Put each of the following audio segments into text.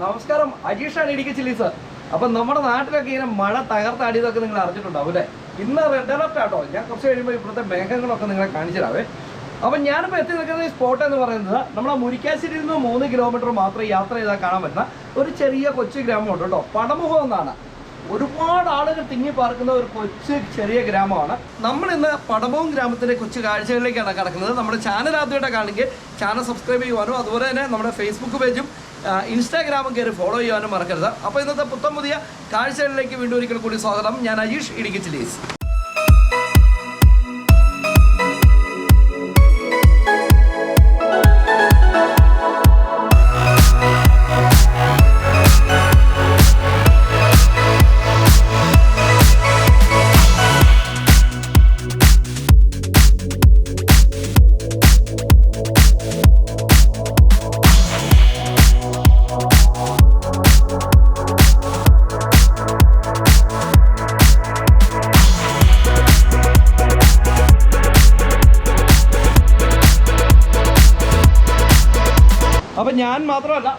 നമസ്കാരം, അജീഷാണ് ഇടുക്കി ചില്ലീസ്. അപ്പം നമ്മുടെ നാട്ടിലൊക്കെ ഇങ്ങനെ മഴ തകർത്താടിയതൊക്കെ നിങ്ങൾ അറിഞ്ഞിട്ടുണ്ടാവും അല്ലേ? ഇന്ന് റെഡ് അലർട്ട് ആട്ടോ. ഞാൻ കുറച്ച് കഴിയുമ്പോൾ ഇവിടുത്തെ മേഘങ്ങളൊക്കെ നിങ്ങളെ കാണിച്ചു തരാവേ. അപ്പം ഞാനിപ്പോൾ എത്തി നിൽക്കുന്ന ഈ സ്പോട്ട് എന്ന് പറയുന്നത് നമ്മളെ മുരിക്കാശ്ശേരിയിൽ നിന്ന് 3 കിലോമീറ്റർ മാത്രം യാത്ര ചെയ്താൽ കാണാൻ പറ്റുന്ന ഒരു ചെറിയ കൊച്ചു ഗ്രാമമുണ്ട് കേട്ടോ. പടമുഖം എന്നാണ്. ഒരുപാട് ആളുകൾ തിങ്ങി പാർക്കുന്ന ഒരു കൊച്ചു ചെറിയ ഗ്രാമമാണ്. നമ്മളിന്ന് പടമുഖം ഗ്രാമത്തിൻ്റെ കൊച്ചു കാഴ്ചകളിലേക്കാണ് കിടക്കുന്നത്. നമ്മുടെ ചാനൽ ആദ്യമായിട്ട് കാണുമെങ്കിൽ ചാനൽ സബ്സ്ക്രൈബ് ചെയ്യുവാനും അതുപോലെ തന്നെ നമ്മുടെ ഫേസ്ബുക്ക് പേജും ഇൻസ്റ്റാഗ്രാമും കയറി ഫോളോ ചെയ്യാനും മറക്കരുത്. അപ്പോൾ ഇന്നത്തെ പുതിയ കാഴ്ചകളിലേക്ക് വീണ്ടും ഒരിക്കൽ കൂടി സ്വാഗതം. ഞാൻ അജീഷ്, ഇടുക്കി ചില്ലീസ്. അപ്പം ഞാൻ മാത്രമല്ല,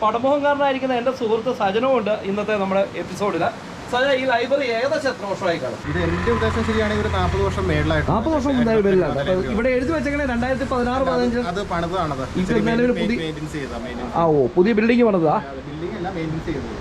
പടമുഖംകാരനായിരിക്കുന്ന എൻ്റെ സുഹൃത്ത് സജനവും ഉണ്ട് ഇന്നത്തെ നമ്മുടെ എപ്പിസോഡിൽ. സജന, ഈ ലൈബ്രറി ഏകദേശം എത്ര വർഷമായി കാണും? ഇത് എൻ്റെ ഉദ്ദേശം ശരിയാണെങ്കിൽ ഒരു 40 വർഷം മേളിലായിട്ട്. 40 വർഷം മേളിലാണ്. ഇവിടെ എഴുതി വെച്ചേക്കണേ 2016-15. അത് പണിതാണത്. പുതിയ ബിൽഡിംഗ് പണിതാ,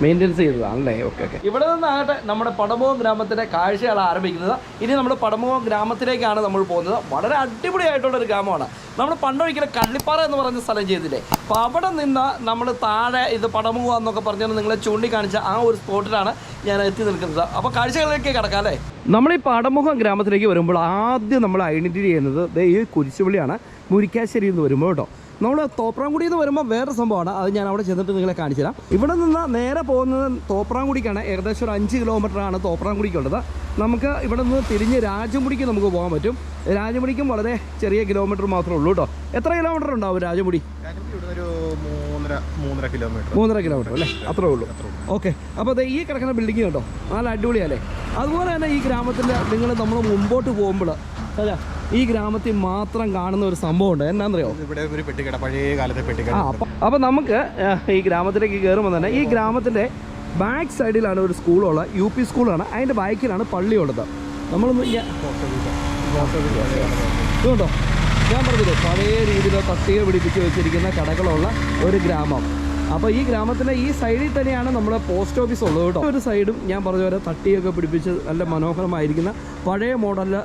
മെയിൻ്റെനൻസ് ചെയ്തതാണല്ലേ? ഓക്കെ. ഇവിടെ നിന്നാകട്ടെ നമ്മുടെ പടമുഖം ഗ്രാമത്തിൻ്റെ കാഴ്ചകൾ ആരംഭിക്കുന്നത്. ഇനി നമ്മൾ പടമുഖം ഗ്രാമത്തിലേക്കാണ് നമ്മൾ പോകുന്നത്. വളരെ അടിപൊളിയായിട്ടുള്ളൊരു ഗ്രാമമാണ്. നമ്മൾ പണ്ടൊരിക്കലും കള്ളിപ്പാറ എന്ന് പറഞ്ഞ സ്ഥലം ചെയ്തില്ലേ? അപ്പോൾ അവിടെ നിന്ന് നമ്മൾ താഴെ ഇത് പടമുഖം എന്നൊക്കെ പറഞ്ഞാൽ നിങ്ങളെ ചൂണ്ടിക്കാണിച്ച ആ ഒരു സ്പോട്ടിലാണ് ഞാൻ എത്തി നിൽക്കുന്നത്. അപ്പോൾ കാഴ്ചകളിലേക്ക് കിടക്കാം അല്ലേ? നമ്മൾ ഈ പടമുഖം ഗ്രാമത്തിലേക്ക് വരുമ്പോൾ ആദ്യം നമ്മൾ ഐഡൻറ്റിറ്റി ചെയ്യുന്നത് ഈ കുരിശുപള്ളിയാണ്. മുരിക്കാശ്ശേരിയിൽ നിന്ന് വരുമ്പോൾ കേട്ടോ. നമ്മൾ തോപ്രാംകുടിയിൽ നിന്ന് വരുമ്പോൾ വേറെ സംഭവമാണ്. അത് ഞാൻ അവിടെ ചെന്നിട്ട് നിങ്ങളെ കാണിച്ചു തരാം. ഇവിടെ നിന്ന് നേരെ പോകുന്നത് തോപ്രാംകുടിക്കാണ്. ഏകദേശം ഒരു 5 കിലോമീറ്ററാണ് തോപ്രാംകുടിക്കുള്ളത്. നമുക്ക് ഇവിടെ നിന്ന് തിരിഞ്ഞ് രാജമുടിക്ക് നമുക്ക് പോകാൻ പറ്റും. രാജമുടിക്കും വളരെ ചെറിയ കിലോമീറ്റർ മാത്രമേ ഉള്ളൂ കേട്ടോ. എത്ര കിലോമീറ്റർ ഉണ്ടാവും രാജമുടി? 3.5 കിലോമീറ്റർ അല്ലേ? അത്രേ ഉള്ളൂ. ഓക്കെ. അപ്പോൾ അത് ഈ കിടക്കുന്ന ബിൽഡിങ് കേട്ടോ, നല്ല അടിപൊളിയല്ലേ? അതുപോലെ തന്നെ ഈ ഗ്രാമത്തിൻ്റെ നമ്മൾ മുമ്പോട്ട് പോകുമ്പോൾ ഈ ഗ്രാമത്തിൽ മാത്രം കാണുന്ന ഒരു സംഭവം ഉണ്ട്. എന്നാന്നറിയോ? ഇവിടെ ഒരു പെട്ടിക്കട, പഴയ കാലത്തെ പെട്ടിക്കട. അപ്പോൾ നമുക്ക് ഈ ഗ്രാമത്തിലേക്ക് കയറുമ്പോൾ തന്നെ ഈ ഗ്രാമത്തിൻ്റെ ബാക്ക് സൈഡിലാണ് ഒരു സ്കൂളുള്ള UP സ്കൂളാണ്. അതിൻ്റെ ബാക്കിലാണ് പള്ളിയുള്ളത്. നമ്മളൊന്ന് ഇതുകൊണ്ടോ ഞാൻ പറഞ്ഞില്ലേ, പഴയ രീതിയിൽ തട്ടിക പിടിപ്പിച്ച് വെച്ചിരിക്കുന്ന കടകളുള്ള ഒരു ഗ്രാമം. അപ്പോൾ ഈ ഗ്രാമത്തിൻ്റെ ഈ സൈഡിൽ തന്നെയാണ് നമ്മുടെ പോസ്റ്റ് ഓഫീസ് ഉള്ളത് കേട്ടോ. ഒരു സൈഡും ഞാൻ പറഞ്ഞ പോലെ തട്ടിയൊക്കെ പിടിപ്പിച്ച് നല്ല മനോഹരമായിരിക്കുന്ന പഴയ മോഡലിൽ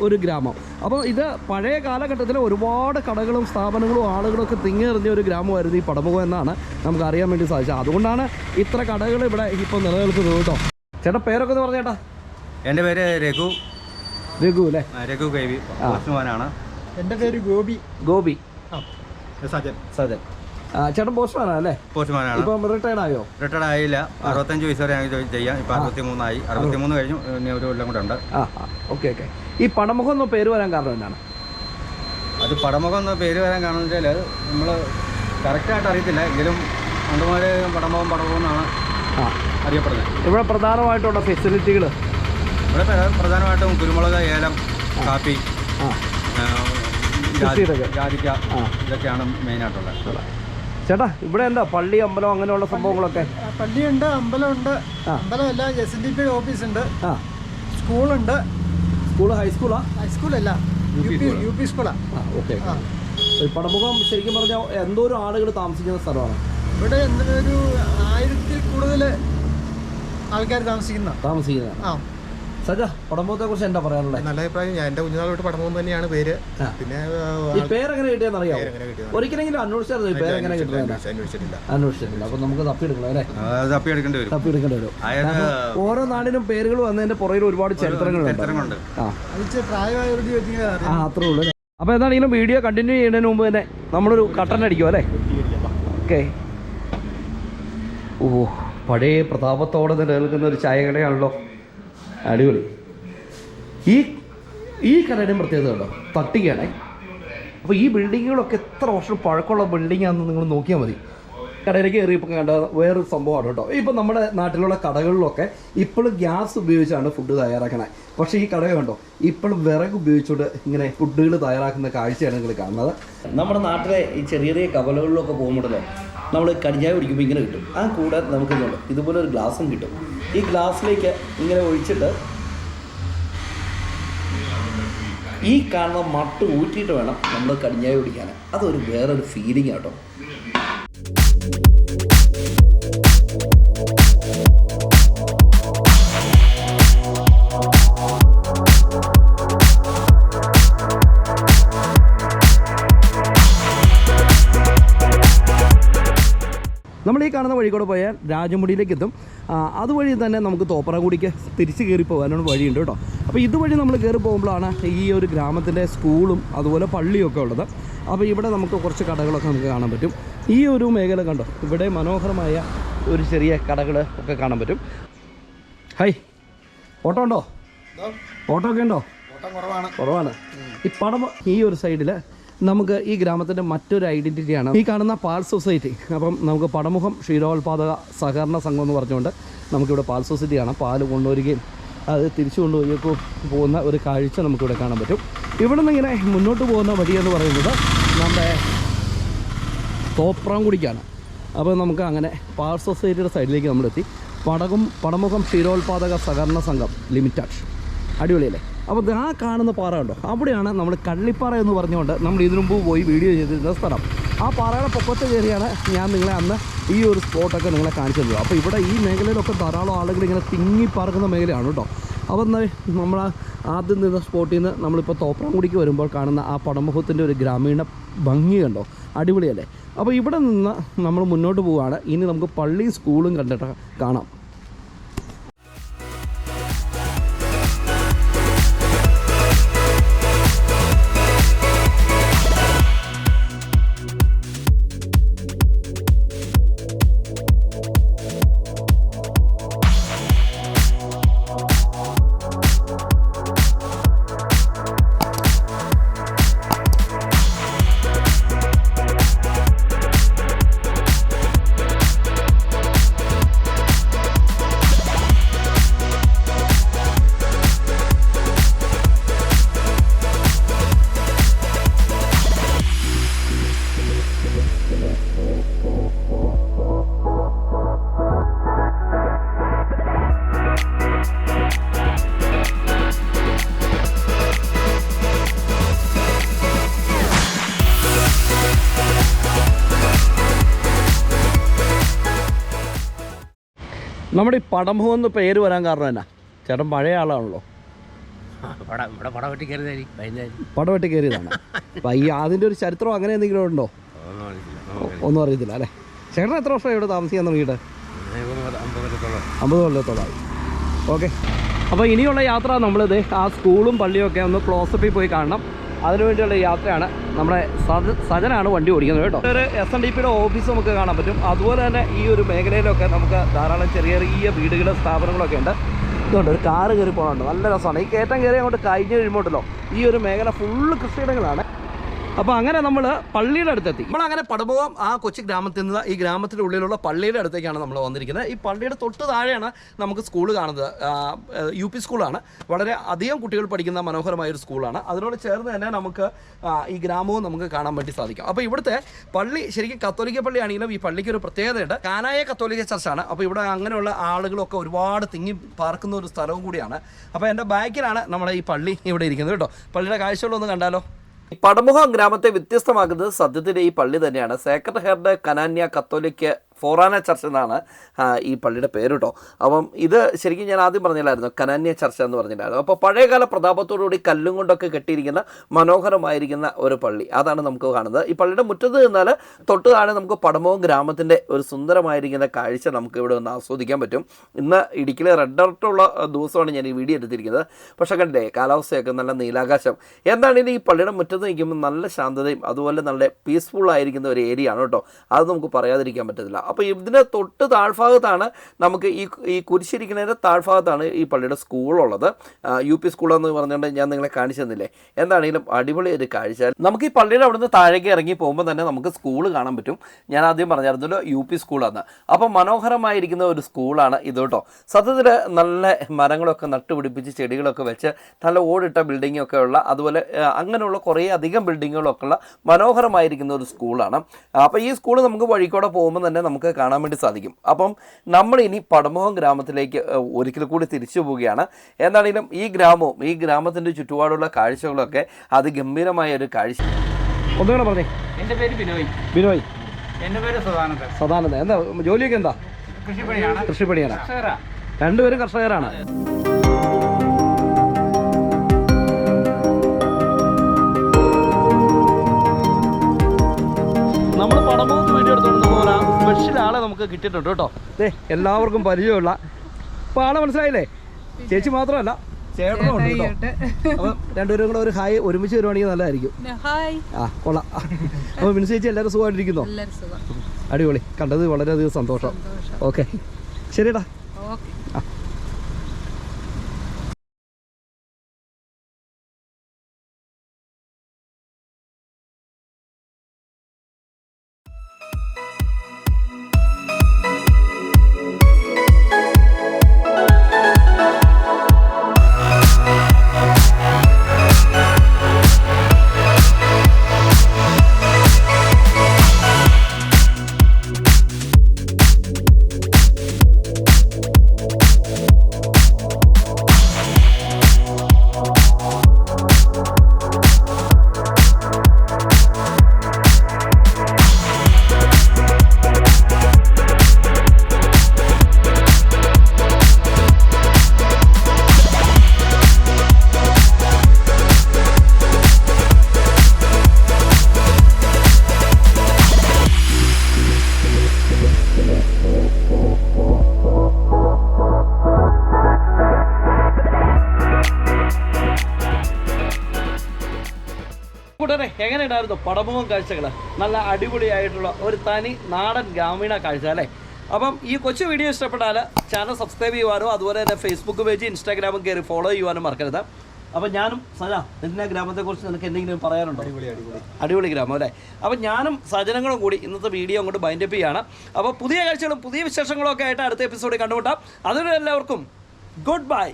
ഒരു ഗ്രാമം. അപ്പോൾ ഇത് പഴയ കാലഘട്ടത്തിൽ ഒരുപാട് കടകളും സ്ഥാപനങ്ങളും ആളുകളൊക്കെ തിങ്ങിയെറിഞ്ഞ ഒരു ഗ്രാമമായിരുന്നു ഈ പടമുഖം എന്നാണ് നമുക്ക് അറിയാൻ വേണ്ടി സാധിച്ചത്. അതുകൊണ്ടാണ് ഇത്ര കടകൾ ഇവിടെ ഇപ്പോൾ നിലനിൽക്കുന്നത് കേട്ടോ. ചേട്ടാ പേരൊക്കെ ഒന്ന് പറഞ്ഞേട്ടാ. എൻ്റെ പേര് രഘു അല്ലേ? രഘു കൈവി പോസ്റ്റ്മാനാണ്. എൻ്റെ പേര് ഗോപി. സജൻ. ചേട്ടൻ പോസ്റ്റ്മാനാ അല്ലേ? പോസ്റ്റ്മാനാണ്. ഇപ്പം റിട്ടയർഡ് ആയോ? റിട്ടയർഡ് ആയില്ല. 65 വയസ്സ് വരെ ഞങ്ങൾക്ക് ചെയ്യാം. ഇപ്പം 63 ആയി. 63 കഴിഞ്ഞു. ഇനി ഒരു കൊല്ലം കൂടെ ഉണ്ട്. ഓക്കെ. ഈ പടമുഖം എന്ന പേര് വരാൻ കാരണം എന്താണ്? അത് പടമുഖം എന്ന പേര് വരാൻ കാരണം വെച്ചാൽ അത് നമ്മൾ കറക്റ്റായിട്ട് അറിയത്തില്ല. എങ്കിലും പണ്ടുമാര് പടമുഖം എന്നാണ് അറിയപ്പെടുന്നത്. ഇവിടെ പ്രധാനമായിട്ടുള്ള ഫെസിലിറ്റികൾ ഇവിടെ പ്രധാനമായിട്ടും കുരുമുളക്, ഏലം, കാപ്പി, ജാതിക്ക, ഇതൊക്കെയാണ് മെയിനായിട്ടുള്ളത്. ചേട്ടാ ഇവിടെ എന്താ പള്ളി, അമ്പലം അങ്ങനെയുള്ള സംഭവങ്ങളൊക്കെ? പള്ളിയുണ്ട്, അമ്പലമുണ്ട്. അമ്പലമല്ല, SNDP ഓഫീസുണ്ട്, സ്കൂളുണ്ട്. സ്കൂള് ഹൈസ്കൂളാ? ഹൈസ്കൂളല്ല, UP സ്കൂളാ. ഓക്കെ. പടമുഖം ശരിക്കും പറഞ്ഞാൽ എന്തോരം ആളുകൾ താമസിക്കുന്ന സ്ഥലമാണ്. ഇവിടെ ഒരു 1000-ൽ കൂടുതൽ ആൾക്കാർ താമസിക്കുന്നതാണ്. സജ, പടമുഖത്തെ കുറിച്ച് എന്താ പറയാനുള്ളത്? നല്ല അഭിപ്രായം. ഞാൻ എൻ്റെ കുഞ്ഞുനാളോട്ട് പടമുഖം തന്നെയാണ് പേര്. പിന്നെ ഈ പേരെങ്ങനെ കിട്ടിയെന്ന് അറിയാം? ഒരിക്കലെങ്കിലും അന്വേഷിച്ചായിരുന്നു ഈ പേരെങ്ങനെ കിട്ടുന്നത്? അന്വേഷിച്ചിട്ടില്ല. അപ്പൊ നമുക്ക് തപ്പിയെടുക്കണം അല്ലേ? തപ്പിയെടുക്കേണ്ടി വരും. ഓരോ നാടിനും പേരുകൾ വന്നതിന്റെ പുറകിൽ ഒരുപാട് ചരിത്രങ്ങളുണ്ട്. അത്രേ ഉള്ളൂ. അപ്പൊ എന്താണെങ്കിലും വീഡിയോ കണ്ടിന്യൂ ചെയ്യുന്നതിന് മുമ്പ് തന്നെ നമ്മളൊരു കട്ടൻ അടിക്കും അല്ലേ? ഓക്കെ. പഴയ പ്രതാപത്തോടെ നിലനിൽക്കുന്ന ഒരു ചായ കടയാണല്ലോ. അടിപൊളി. ഈ കടയുടെയും പ്രത്യേകത ഉണ്ടോ? തട്ടിക്കുകയാണേ. അപ്പോൾ ഈ ബിൽഡിങ്ങുകളൊക്കെ എത്ര വർഷം പഴക്കമുള്ള ബിൽഡിങ്ങാണെന്ന് നിങ്ങൾ നോക്കിയാൽ മതി. കടയിലേക്ക് കയറിയപ്പോൾ കണ്ട വേറൊരു സംഭവമാണ് കേട്ടോ. ഇപ്പം നമ്മുടെ നാട്ടിലുള്ള കടകളിലൊക്കെ ഇപ്പോഴും ഗ്യാസ് ഉപയോഗിച്ചാണ് ഫുഡ് തയ്യാറാക്കണേ. പക്ഷേ ഈ കട കണ്ടോ, ഇപ്പോഴും വിറക് ഉപയോഗിച്ചുകൊണ്ട് ഇങ്ങനെ ഫുഡുകൾ തയ്യാറാക്കുന്ന കാഴ്ചയാണ് നിങ്ങൾ കാണുന്നത്. നമ്മുടെ നാട്ടിലെ ഈ ചെറിയ ചെറിയ കവലകളിലൊക്കെ പോകുമ്പോഴല്ലോ നമ്മൾ കടിഞ്ഞായ കുടിക്കുമ്പോൾ ഇങ്ങനെ കിട്ടും. ആ കൂടെ നമുക്ക് ഇതുപോലെ ഒരു ഗ്ലാസ്സും കിട്ടും. ഈ ഗ്ലാസ്സിലേക്ക് ഇങ്ങനെ ഒഴിച്ചിട്ട് ഈ കാണുന്ന മട്ട് ഊറ്റിയിട്ട് വേണം നമ്മൾ കടിഞ്ഞായ കുടിക്കാൻ. അതൊരു വേറൊരു ഫീലിംഗ് ആട്ടോ. നമ്മൾ ഈ കാണുന്ന വഴി കൂടെ പോയാൽ രാജമുടിയിലേക്ക് എത്തും. അതുവഴി തന്നെ നമുക്ക് തോപ്രാംകുടിക്ക് തിരിച്ച് കയറി പോകാനുള്ള വഴിയുണ്ട് കേട്ടോ. അപ്പോൾ ഇതുവഴി നമ്മൾ കയറി പോകുമ്പോഴാണ് ഈ ഒരു ഗ്രാമത്തിൻ്റെ സ്കൂളും അതുപോലെ പള്ളിയൊക്കെ ഉള്ളത്. അപ്പോൾ ഇവിടെ നമുക്ക് കുറച്ച് കടകളൊക്കെ നമുക്ക് കാണാൻ പറ്റും. ഈ ഒരു മേഖല കണ്ടോ, ഇവിടെ മനോഹരമായ ഒരു ചെറിയ കടകൾ ഒക്കെ കാണാൻ പറ്റും. ഹൈ, ഓട്ടോ ഉണ്ടോ? ഓട്ടോ ഒക്കെ ഉണ്ടോ? കുറവാണ്. ഈ പടം ഈ ഒരു സൈഡിൽ നമുക്ക് ഈ ഗ്രാമത്തിൻ്റെ മറ്റൊരു ഐഡൻറ്റിറ്റിയാണ് ഈ കാണുന്ന പാൽ സൊസൈറ്റി. അപ്പം നമുക്ക് പടമുഖം ക്ഷീരോത്പാദക സഹകരണ സംഘം എന്ന് പറഞ്ഞുകൊണ്ട് നമുക്കിവിടെ പാൽ സൊസൈറ്റി കാണാം. പാൽ കൊണ്ടുവരികയും അത് തിരിച്ചു കൊണ്ടുപോയി പോകുന്ന ഒരു കാഴ്ച നമുക്കിവിടെ കാണാൻ പറ്റും. ഇവിടെ നിന്ന് ഇങ്ങനെ മുന്നോട്ട് പോകുന്ന വഴിയെന്ന് പറയുന്നത് നമ്മുടെ തോപ്രാംകുടിക്കാണ്. അപ്പോൾ നമുക്ക് അങ്ങനെ പാൽ സൊസൈറ്റിയുടെ സൈഡിലേക്ക് നമ്മളെത്തി. പടമുഖം ക്ഷീരോത്പാദക സഹകരണ സംഘം ലിമിറ്റഡ്. അടിപൊളിയല്ലേ? അപ്പോൾ ആ കാണുന്ന പാറ ഉണ്ടോ, അവിടെയാണ് നമ്മൾ കള്ളിപ്പാറ എന്ന് പറഞ്ഞുകൊണ്ട് നമ്മൾ ഇതിനു മുമ്പ് പോയി വീഡിയോ ചെയ്തിരുന്ന സ്ഥലം. ആ പാറയുടെ പൊക്കത്ത് കയറിയാണ് ഞാൻ നിങ്ങളെ അന്ന് ഈ ഒരു സ്പോട്ടൊക്കെ നിങ്ങളെ കാണിച്ചു തന്നത്. അപ്പോൾ ഇവിടെ ഈ മേഖലയിലൊക്കെ ധാരാളം ആളുകൾ ഇങ്ങനെ തിങ്ങിപ്പാർക്കുന്ന മേഖലയാണ് കേട്ടോ. അപ്പോൾ നമ്മൾ ആദ്യം നിന്ന സ്പോട്ടിൽ നിന്ന് നമ്മളിപ്പോൾ തോപ്രാംകുടിക്ക് വരുമ്പോൾ കാണുന്ന ആ പടമുഖത്തിൻ്റെ ഒരു ഗ്രാമീണ ഭംഗി കണ്ടോ, അടിപൊളിയല്ലേ? അപ്പോൾ ഇവിടെ നിന്ന് നമ്മൾ മുന്നോട്ട് പോവുകയാണ്. ഇനി നമുക്ക് പള്ളിയും സ്കൂളും കണ്ടിട്ട് കാണാം. നമ്മുടെ ഈ പടമുഖം എന്ന് പേര് വരാൻ കാരണം എന്നാ? ചേട്ടൻ പഴയ ആളാണല്ലോ. പടവെട്ടി കയറിയതാണ്. അപ്പം ഈ അതിൻ്റെ ഒരു ചരിത്രം അങ്ങനെ എന്തെങ്കിലും ഉണ്ടോ? ഒന്നും അറിയത്തില്ല അല്ലേ? ചേട്ടൻ എത്ര വർഷമായി ഇവിടെ താമസിക്കാൻ തുടങ്ങിയിട്ട്? 50 കൊല്ലത്തോളമായി. ഓക്കെ, അപ്പോൾ ഇനിയുള്ള യാത്ര നമ്മളിത് ആ സ്കൂളും പള്ളിയൊക്കെ ഒന്ന് ക്ലോസപ്പിൽ പോയി കാണണം. അതിനുവേണ്ടിയുള്ള യാത്രയാണ്. നമ്മുടെ സജനാണ് വണ്ടി ഓടിക്കുന്നത് കേട്ടോ. ഒരു SNDPയുടെ ഓഫീസ് നമുക്ക് കാണാൻ പറ്റും. അതുപോലെ തന്നെ ഈ ഒരു മേഖലയിലൊക്കെ നമുക്ക് ധാരാളം ചെറിയ ചെറിയ വീടുകളും സ്ഥാപനങ്ങളൊക്കെ ഉണ്ട്. ഇതുകൊണ്ട് ഒരു കാറ് കയറി പോകണുണ്ട്, നല്ല രസമാണ്. ഈ കയറ്റം കയറി അങ്ങോട്ട് കഴിഞ്ഞ് കഴിയുമ്പോണ്ടല്ലോ ഈ ഒരു മേഖല ഫുള്ള് കൃഷിയിടങ്ങളാണ്. അപ്പോൾ അങ്ങനെ നമ്മൾ പള്ളിയുടെ അടുത്തെത്തി. നമ്മളങ്ങനെ പടമുഖം ആ കൊച്ചു ഗ്രാമത്തിൽ നിന്ന് ഈ ഗ്രാമത്തിൻ്റെ ഉള്ളിലുള്ള പള്ളിയുടെ അടുത്തേക്കാണ് നമ്മൾ വന്നിരിക്കുന്നത്. ഈ പള്ളിയുടെ തൊട്ട് താഴെയാണ് നമുക്ക് സ്കൂൾ കാണുന്നത്. UP സ്കൂളാണ്. വളരെ അധികം കുട്ടികൾ പഠിക്കുന്ന മനോഹരമായൊരു സ്കൂളാണ്. അതിനോട് ചേർന്ന് തന്നെ നമുക്ക് ഈ ഗ്രാമവും നമുക്ക് കാണാൻ വേണ്ടി സാധിക്കും. അപ്പോൾ ഇവിടുത്തെ പള്ളി ശരിക്കും കത്തോലിക്ക പള്ളിയാണെങ്കിലും ഈ പള്ളിക്ക് ഒരു പ്രത്യേകതയുണ്ട്. കാനായ കത്തോലിക്ക ചർച്ചാണ്. അപ്പോൾ ഇവിടെ അങ്ങനെയുള്ള ആളുകളൊക്കെ ഒരുപാട് തിങ്ങി പാർക്കുന്ന ഒരു സ്ഥലവും കൂടിയാണ്. അപ്പോൾ എൻ്റെ ബാക്കിലാണ് നമ്മുടെ ഈ പള്ളി ഇവിടെ ഇരിക്കുന്നത് കേട്ടോ. പള്ളിയുടെ കാഴ്ചകളൊന്ന് കണ്ടാലോ. ഈ പടമുഖം ഗ്രാമത്തെ വ്യത്യസ്തമാക്കുന്നത് സത്യത്തിൽ ഈ പള്ളി തന്നെയാണ്. സേക്രഡ് ഹാർട്ട് കനാന്യ കത്തോലിക്ക ഫോറാന ചർച്ച് എന്നാണ് ഈ പള്ളിയുടെ പേര് കേട്ടോ. അപ്പം ഇത് ശരിക്കും ഞാൻ ആദ്യം പറഞ്ഞില്ലായിരുന്നു, കനാന്യ ചർച്ച എന്ന് പറഞ്ഞില്ലായിരുന്നു. അപ്പോൾ പഴയകാല പ്രതാപത്തോടുകൂടി കല്ലും കൊണ്ടൊക്കെ കെട്ടിയിരിക്കുന്ന മനോഹരമായിരിക്കുന്ന ഒരു പള്ളി, അതാണ് നമുക്ക് കാണുന്നത്. ഈ പള്ളിയുടെ മുറ്റത്ത് നിന്നാൽ തൊട്ട് താഴെ നമുക്ക് പടമുഖം ഗ്രാമത്തിൻ്റെ ഒരു സുന്ദരമായിരിക്കുന്ന കാഴ്ച നമുക്ക് ഇവിടെ ഒന്ന് ആസ്വദിക്കാൻ പറ്റും. ഇന്ന് ഇടുക്കിയിലെ റെഡ് അലർട്ടുള്ള ദിവസമാണ് ഞാൻ ഈ വീഡിയോ എടുത്തിരിക്കുന്നത്. പക്ഷേ കണ്ടില്ലേ, കാലാവസ്ഥയൊക്കെ നല്ല നീലാകാശം. എന്താണ് ഈ പള്ളിയുടെ മുറ്റത്ത് നിൽക്കുമ്പോൾ നല്ല ശാന്തതയും അതുപോലെ നല്ല പീസ്ഫുൾ ആയിരിക്കുന്ന ഒരു ഏരിയ ആണ് കേട്ടോ. അത് നമുക്ക് പറയാതിരിക്കാൻ പറ്റത്തില്ല. അപ്പോൾ ഇതിൻ്റെ തൊട്ട് താഴ്ഭാഗത്താണ് നമുക്ക് ഈ കുരിശിരിക്കുന്നതിൻ്റെ താഴ്ഭാഗത്താണ് ഈ പള്ളിയുടെ സ്കൂളുള്ളത്. UP സ്കൂളെന്ന് പറഞ്ഞുകൊണ്ട് ഞാൻ നിങ്ങളെ കാണിച്ചു തന്നില്ലേ. എന്താണെങ്കിലും അടിപൊളി ഒരു കാഴ്ച. നമുക്ക് ഈ പള്ളിയുടെ അവിടുന്ന് താഴേക്ക് ഇറങ്ങി പോകുമ്പോൾ തന്നെ നമുക്ക് സ്കൂൾ കാണാൻ പറ്റും. ഞാൻ ആദ്യം പറഞ്ഞായിരുന്നല്ലോ UP സ്കൂളാണ്. അപ്പോൾ മനോഹരമായിരിക്കുന്ന ഒരു സ്കൂളാണ് ഇത് കേട്ടോ. സത്യത്തിൽ നല്ല മരങ്ങളൊക്കെ നട്ടുപിടിപ്പിച്ച് ചെടികളൊക്കെ വെച്ച് നല്ല ഓടിട്ട ബിൽഡിങ്ങൊക്കെ ഉള്ള, അതുപോലെ അങ്ങനെയുള്ള കുറേ അധികം ബിൽഡിങ്ങുകളൊക്കെ ഉള്ള മനോഹരമായിരിക്കുന്ന ഒരു സ്കൂളാണ്. അപ്പോൾ ഈ സ്കൂൾ നമുക്ക് വഴിക്കൂടെ പോകുമ്പോൾ തന്നെ നമുക്ക് കാണാൻ വേണ്ടി സാധിക്കും. അപ്പം നമ്മൾ ഇനി പടമുഖം ഗ്രാമത്തിലേക്ക് ഒരിക്കൽ കൂടി തിരിച്ചു പോവുകയാണ്. എന്താണെങ്കിലും ഈ ഗ്രാമത്തിൻ്റെ ചുറ്റുപാടുള്ള കാഴ്ചകളൊക്കെ അതിഗംഭീരമായ ഒരു കാഴ്ച. ഒന്നുകൂടെ പറഞ്ഞേ. എൻ്റെ പേര് ബിനോയ്. എൻ്റെ പേര് സദാനന്ദ. എന്താ ജോലിയൊക്കെ എന്താ? കൃഷിപ്പണിയാണ്. രണ്ടുപേരും കർഷകരാണ്. നമ്മൾ പടമുഖത്ത് വീഡിയോ എടുത്തുകൊണ്ട് പോലെ സ്പെഷ്യൽ ആളെ നമുക്ക് കിട്ടിയിട്ടുണ്ട് കേട്ടോ. എല്ലാവർക്കും പരിചയമുള്ള ഇപ്പോൾ ആളെ മനസ്സിലായില്ലേ? ചേച്ചി മാത്രമല്ല, ചേട്ടനും ഉണ്ട് കേട്ടോ. അപ്പം രണ്ടുപേരും കൂടെ ഒരു ഹായ് ഒരുമിച്ച് വരുവാണെങ്കിൽ നല്ലതായിരിക്കും. കൊള്ളാം. അപ്പോൾ മിനിസ് ചേച്ചി എല്ലാവരും സുഖമായിട്ടിരിക്കുന്നോ? അടിപൊളി. കണ്ടത് വളരെയധികം സന്തോഷം. ഓക്കെ, ശരിടാ. കൂട്ടരെ എങ്ങനെയുണ്ടായിരുന്നു പടമുഖം കാഴ്ചകൾ? നല്ല അടിപൊളിയായിട്ടുള്ള ഒരു തനി നാടൻ ഗ്രാമീണ കാഴ്ച അല്ലേ? അപ്പം ഈ കൊച്ചു വീഡിയോ ഇഷ്ടപ്പെട്ടാൽ ചാനൽ സബ്സ്ക്രൈബ് ചെയ്യുവാനോ അതുപോലെ തന്നെ ഫേസ്ബുക്ക് പേജ് ഇൻസ്റ്റാഗ്രാമും കയറി ഫോളോ ചെയ്യുവാനും മറക്കരുത്. അപ്പം ഞാനും സജാ, നിന്റെ ഗ്രാമത്തെക്കുറിച്ച് നിനക്ക് എന്തെങ്കിലും പറയാനുണ്ടോ? അടിപൊളി ഗ്രാമം അല്ലേ? അപ്പം ഞാനും സജനങ്ങളും കൂടി ഇന്നത്തെ വീഡിയോ അങ്ങോട്ട് ബൈൻഡപ്പ് ചെയ്യുകയാണ്. അപ്പോൾ പുതിയ കാഴ്ചകളും പുതിയ വിശേഷങ്ങളും ഒക്കെ ആയിട്ട് അടുത്ത എപ്പിസോഡിൽ കണ്ടുമുട്ടാം. അതുവരെ എല്ലാവർക്കും ഗുഡ് ബൈ.